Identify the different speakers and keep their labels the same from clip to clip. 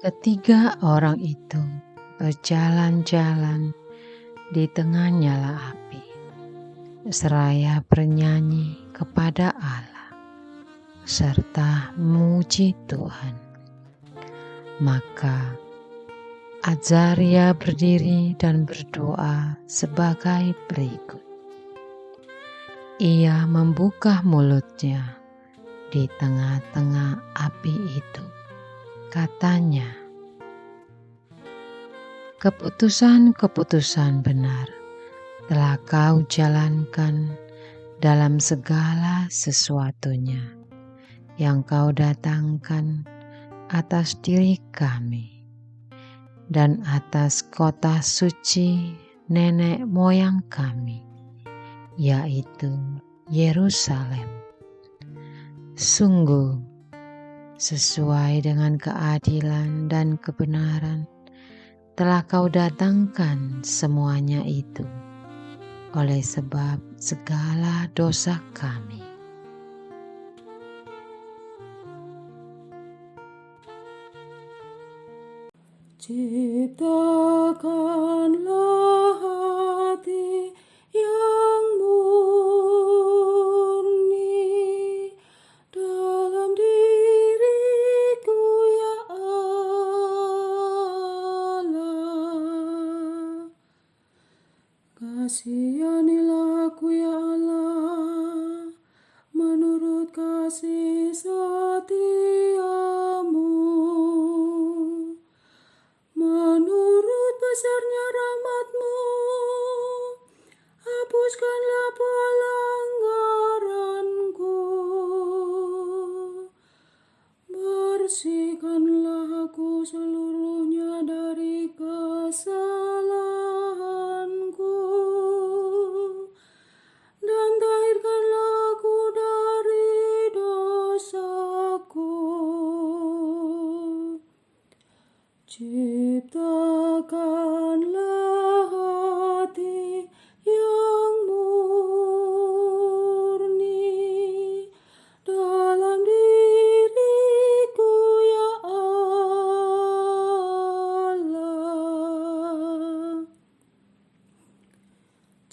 Speaker 1: Ketiga orang itu berjalan-jalan di tengah nyala api, seraya bernyanyi kepada Allah, serta memuji Tuhan. Maka Azaria berdiri dan berdoa sebagai berikut. Ia membuka mulutnya di tengah-tengah api itu. Katanya, keputusan-keputusan benar telah kau jalankan dalam segala sesuatunya yang kau datangkan atas diri kami dan atas kota suci nenek moyang kami, yaitu Yerusalem. Sungguh, sesuai dengan keadilan dan kebenaran, telah kau datangkan semuanya itu oleh sebab segala dosa kami.
Speaker 2: Ciptakanlah hati yang murni dalam diriku, ya Allah. Kasihanilah aku, ya Allah, menurut kasih setiamu. Menurut besarnya rahmat-Mu, hapuskanlah pelanggaranku. Bersihkanlah aku seluruhnya dari kesalahanku, dan tahirkanlah aku dari dosaku. Ciptakanlah hati yang murni dalam diriku, ya Allah.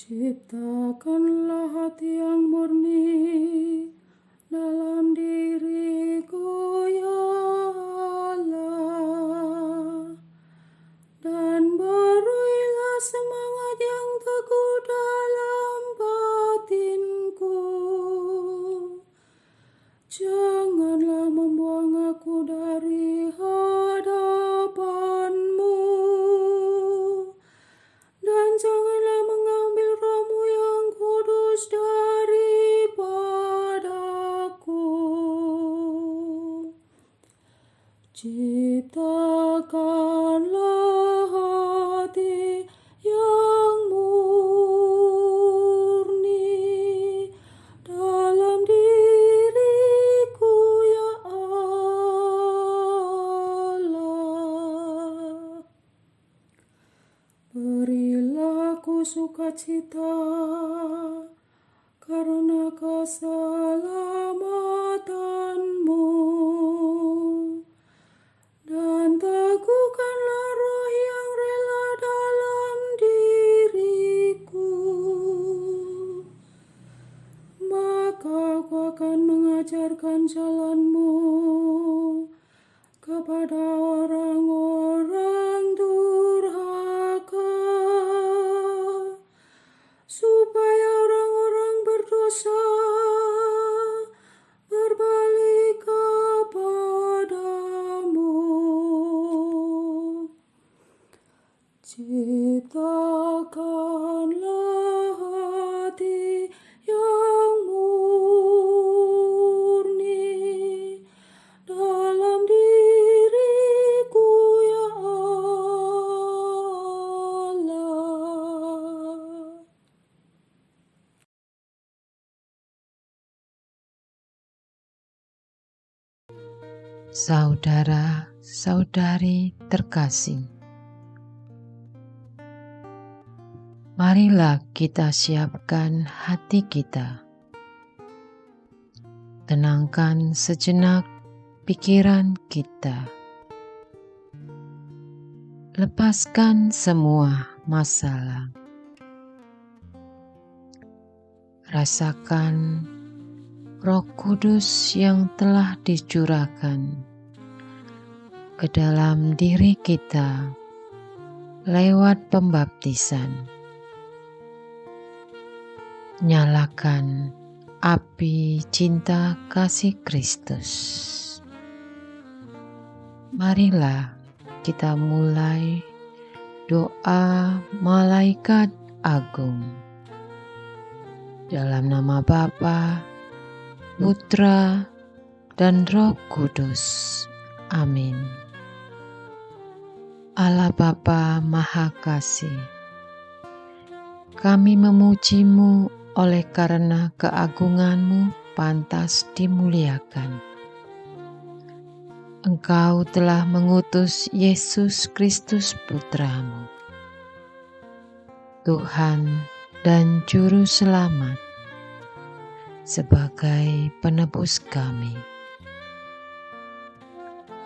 Speaker 2: Ciptakanlah hati yang murni dalam diriku, ya Allah, dan berilah semangat yang teguh dalam batinku. Janganlah membuang aku dari hadapan-Mu, dan janganlah mengambil Roh-Mu yang kudus daripadaku. Ciptakanlah hati yang murni dalam diriku, ya Allah. Berilah aku sukacita karena keselamatan-Mu, dan teguhkanlah roh yang rela dalam diriku. Maka aku akan mengajarkan jalan-Mu kepada orang-orang durhaka, supaya orang-orang berdosa berbalik kepadamu. Ciptakanlah hati yang murni dalam diriku, ya Allah.
Speaker 1: Saudara-saudari terkasih, marilah kita siapkan hati kita. Tenangkan sejenak pikiran kita. lepaskan semua masalah. Rasakan Roh Kudus yang telah dicurahkan ke dalam diri kita lewat pembaptisan. Nyalakan api cinta kasih Kristus. Marilah kita mulai doa Malaikat Agung. Dalam nama Bapa, Putra, dan Roh Kudus. Amin. Allah Bapa Maha Kasih, kami memuji-Mu oleh karena keagungan-Mu pantas dimuliakan. Engkau telah mengutus Yesus Kristus Putra-Mu, Tuhan dan Juru Selamat, sebagai penebus kami.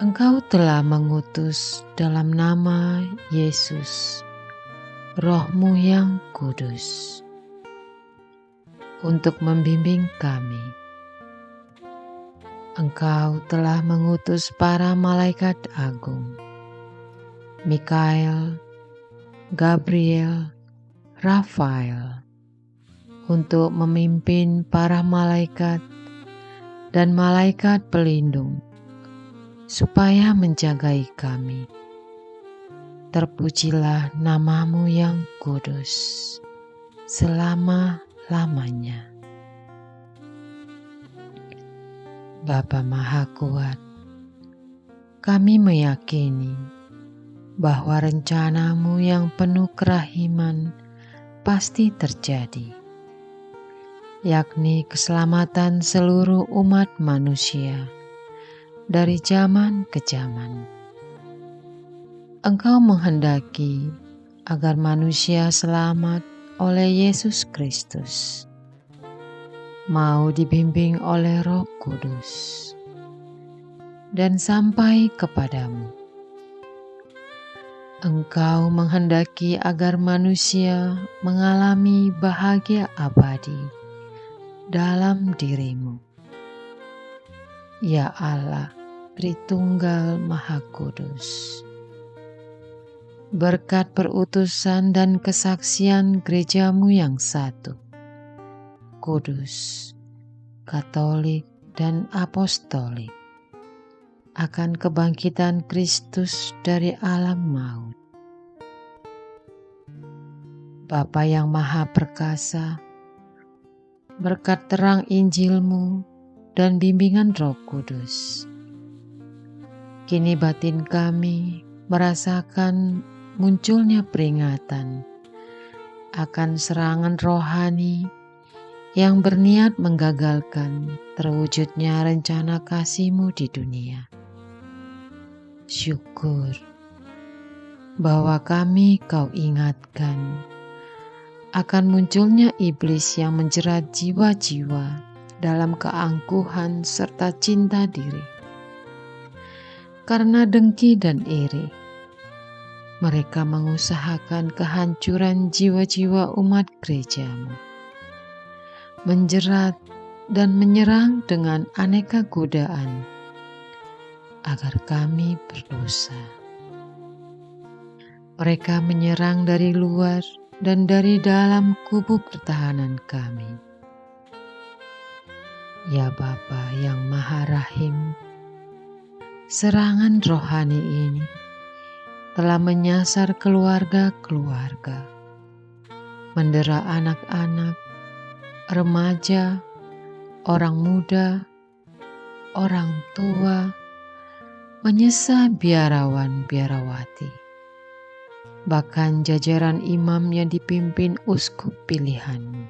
Speaker 1: Engkau telah mengutus dalam nama Yesus Roh-Mu yang kudus untuk membimbing kami. Engkau telah mengutus para malaikat agung, Mikael, Gabriel, Rafael, untuk memimpin para malaikat dan malaikat pelindung, supaya menjagai kami. Terpujilah nama-Mu yang kudus selama-lamanya. Bapa Maha Kuat, kami meyakini bahwa rencana-Mu yang penuh kerahiman pasti terjadi, yakni keselamatan seluruh umat manusia dari zaman ke zaman. Engkau menghendaki agar manusia selamat oleh Yesus Kristus, mau dibimbing oleh Roh Kudus, dan sampai kepadamu. Engkau menghendaki agar manusia mengalami bahagia abadi dalam diri-Mu. Ya Allah, Tritunggal Maha Kudus, berkat perutusan dan kesaksian gereja-Mu yang satu, kudus, katolik, dan apostolik, akan kebangkitan Kristus dari alam maut. Bapa yang Maha Perkasa, berkat terang Injil-Mu dan bimbingan Roh Kudus, kini batin kami merasakan munculnya peringatan akan serangan rohani yang berniat menggagalkan terwujudnya rencana kasih-Mu di dunia. Syukur bahwa kami Kau ingatkan akan munculnya iblis yang menjerat jiwa-jiwa dalam keangkuhan serta cinta diri. Karena dengki dan iri, mereka mengusahakan kehancuran jiwa-jiwa umat gereja-Mu, menjerat dan menyerang dengan aneka godaan agar kami berdosa. Mereka menyerang dari luar dan dari dalam kubu pertahanan kami. Ya Bapa yang Maha Rahim, serangan rohani ini telah menyasar keluarga-keluarga, mendera anak-anak, remaja, orang muda, orang tua, menyesa biarawan-biarawati, bahkan jajaran imam yang dipimpin uskup pilihan-Mu.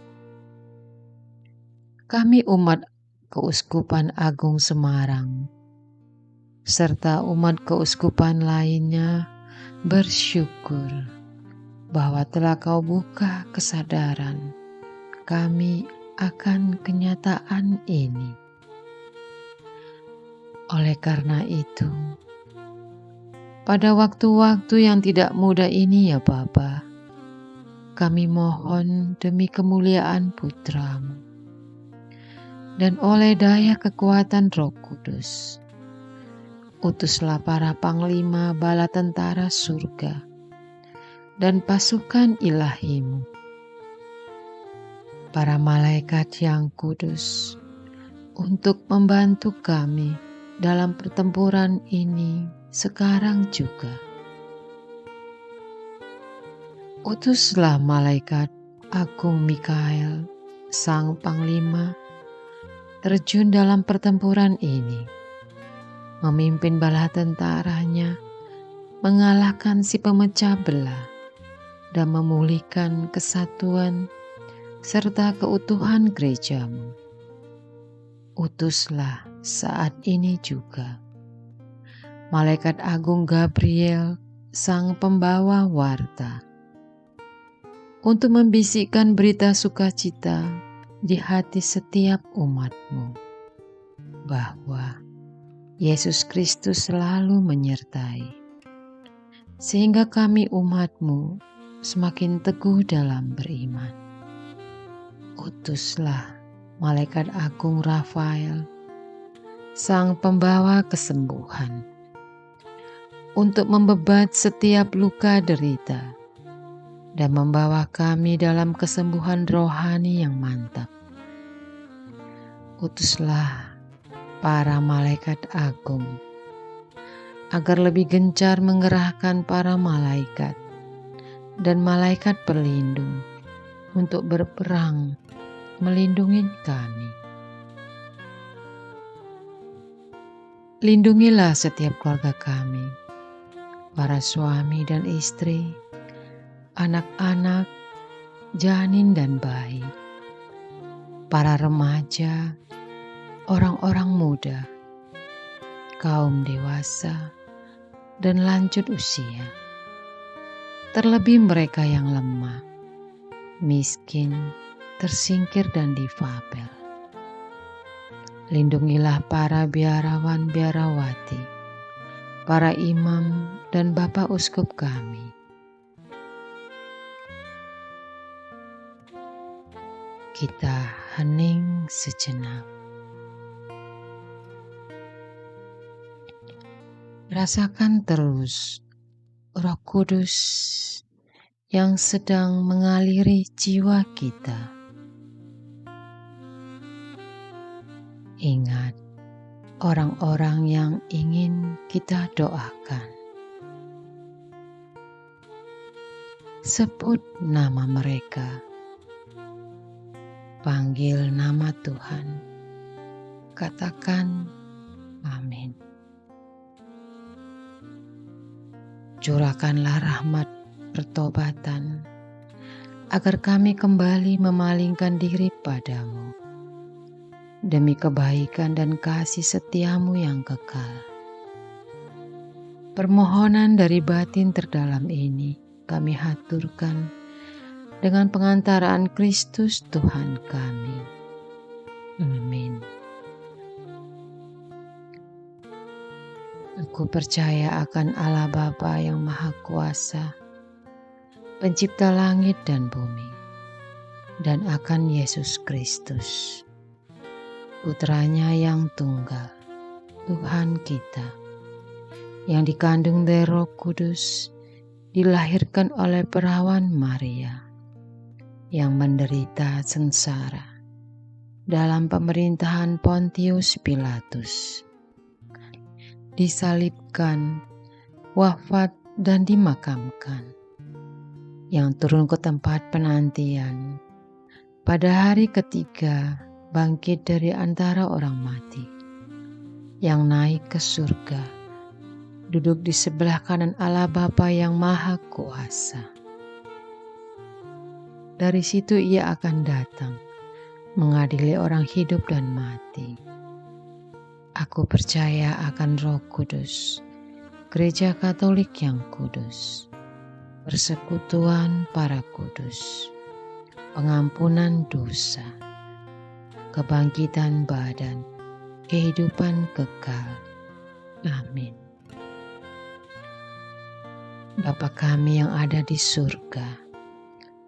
Speaker 1: Kami umat Keuskupan Agung Semarang, serta umat keuskupan lainnya bersyukur bahwa telah Kau buka kesadaran kami akan kenyataan ini. Oleh karena itu, Pada waktu-waktu yang tidak mudah ini ya Bapa, kami mohon demi kemuliaan Putra-Mu dan oleh daya kekuatan Roh Kudus, utuslah para panglima bala tentara surga dan pasukan ilahi-Mu, para malaikat yang kudus, untuk membantu kami dalam pertempuran ini sekarang juga. Utuslah malaikat agung Mikael, sang panglima, terjun dalam pertempuran ini, memimpin bala tentaranya, mengalahkan si pemecah belah, dan memulihkan kesatuan serta keutuhan gereja-Mu. Utuslah saat ini juga malaikat agung Gabriel, sang pembawa warta, untuk membisikkan berita sukacita di hati setiap umat-Mu, bahwa Yesus Kristus selalu menyertai, sehingga kami umat-Mu semakin teguh dalam beriman. Utuslah malaikat agung Rafael, sang pembawa kesembuhan, untuk membebat setiap luka derita dan membawa kami dalam kesembuhan rohani yang mantap. Utuslah para malaikat agung agar lebih gencar mengerahkan para malaikat dan malaikat pelindung untuk berperang melindungi kami. Lindungilah setiap keluarga kami, para suami dan istri, anak-anak, janin dan bayi, para remaja, orang-orang muda, kaum dewasa, dan lanjut usia, terlebih mereka yang lemah, miskin, tersingkir dan difabel. Lindungilah para biarawan-biarawati, para imam dan bapak uskup kami. Kita hening sejenak. Rasakan terus Roh Kudus yang sedang mengaliri jiwa kita. Ingat orang-orang yang ingin kita doakan. Sebut nama mereka. Panggil nama Tuhan. Katakan amin. Curahkanlah rahmat pertobatan agar kami kembali memalingkan diri padamu, demi kebaikan dan kasih setiamu yang kekal. Permohonan dari batin terdalam ini kami haturkan dengan pengantaraan Kristus Tuhan kami. Amin. Aku percaya akan Allah Bapa yang Maha Kuasa, Pencipta langit dan bumi, dan akan Yesus Kristus, Putranya yang tunggal, Tuhan kita, yang dikandung dari Roh Kudus, dilahirkan oleh perawan Maria, yang menderita sengsara dalam pemerintahan Pontius Pilatus, disalibkan, wafat dan dimakamkan, yang turun ke tempat penantian, pada hari ketiga bangkit dari antara orang mati, yang naik ke surga, duduk di sebelah kanan Allah Bapa yang Maha Kuasa. Dari situ ia akan datang, mengadili orang hidup dan mati. Aku percaya akan Roh Kudus, Gereja Katolik yang kudus, persekutuan para kudus, pengampunan dosa, kebangkitan badan, kehidupan kekal. Amin. Bapa kami yang ada di surga,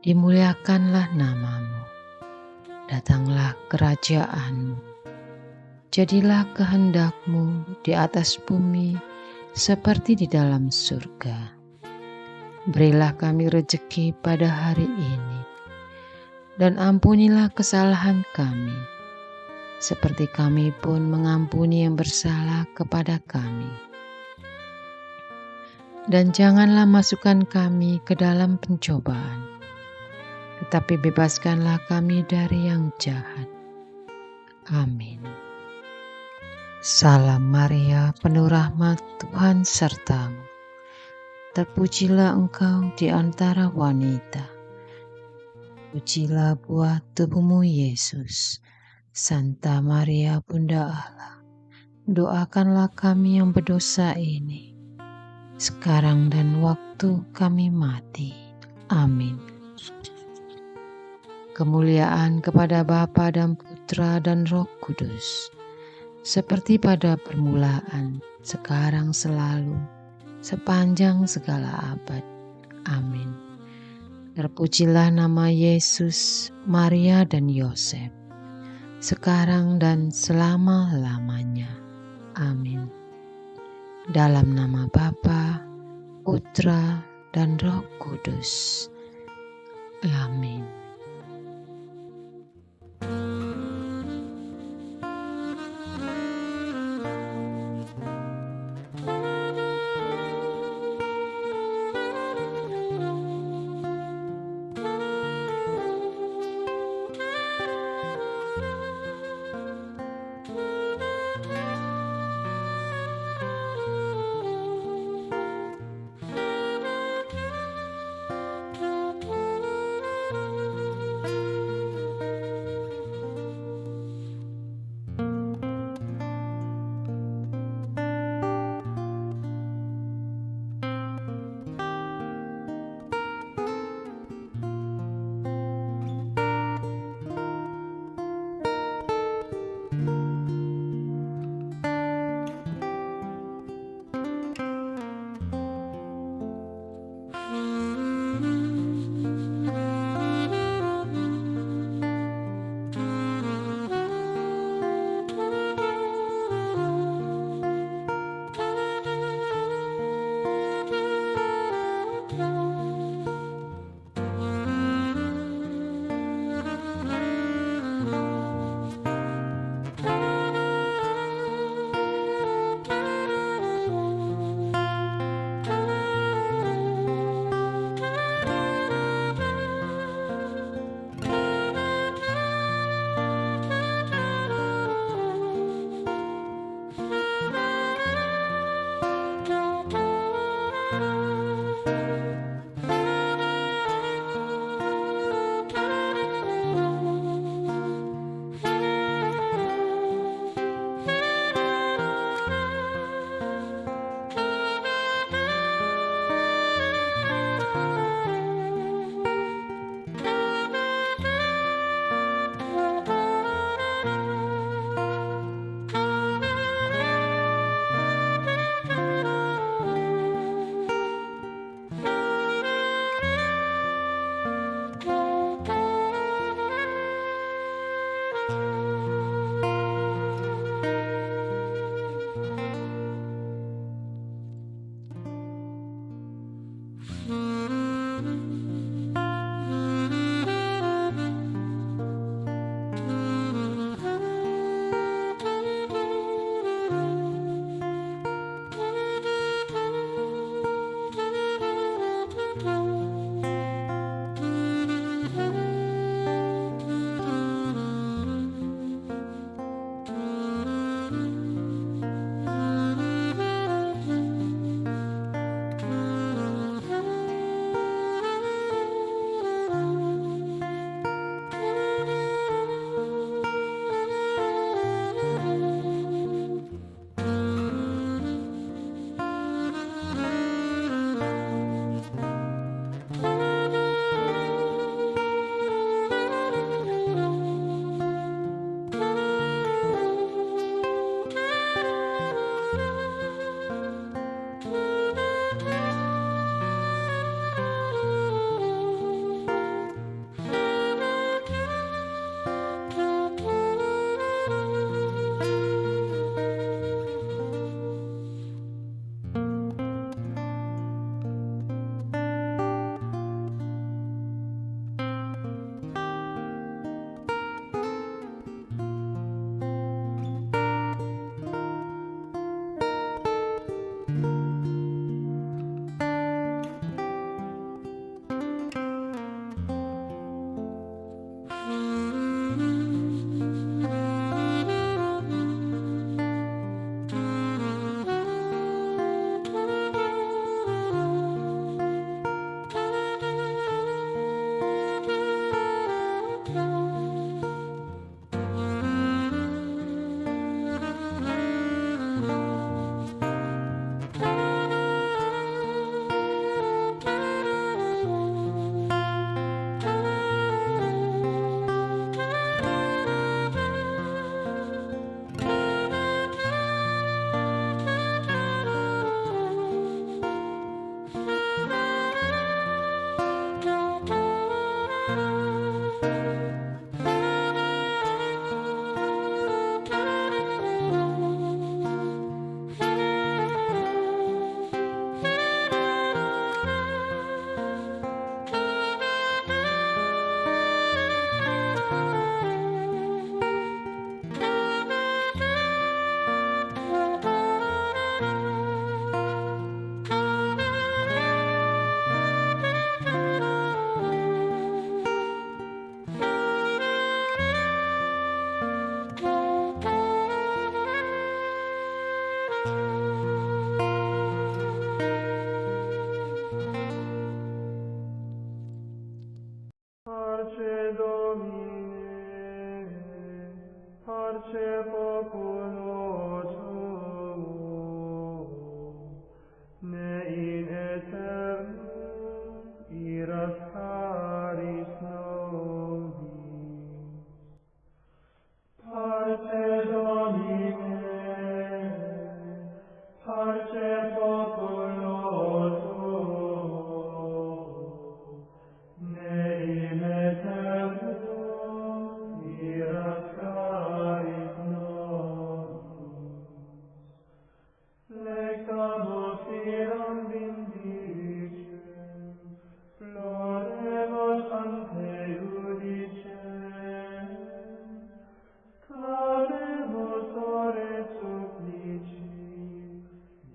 Speaker 1: dimuliakanlah namamu. Datanglah kerajaan-mu. Jadilah kehendak-mu di atas bumi seperti di dalam surga. Berilah kami rejeki pada hari ini, dan ampunilah kesalahan kami, seperti kami pun mengampuni yang bersalah kepada kami. Dan janganlah masukkan kami ke dalam pencobaan, tetapi bebaskanlah kami dari yang jahat. Amin. Salam Maria, penuh rahmat, Tuhan sertamu. Terpujilah engkau di antara wanita. Pujilah buah tubuhmu Yesus. Santa Maria Bunda Allah, doakanlah kami yang berdosa ini, sekarang dan waktu kami mati. Amin. Kemuliaan kepada Bapa dan Putra dan Roh Kudus, seperti pada permulaan, sekarang, selalu, sepanjang segala abad. Amin. Terpujilah nama Yesus, Maria dan Yosef, sekarang dan selama-lamanya. Amin. Dalam nama Bapa, Putra, dan Roh Kudus. Amin.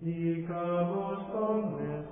Speaker 3: Dicabus omnes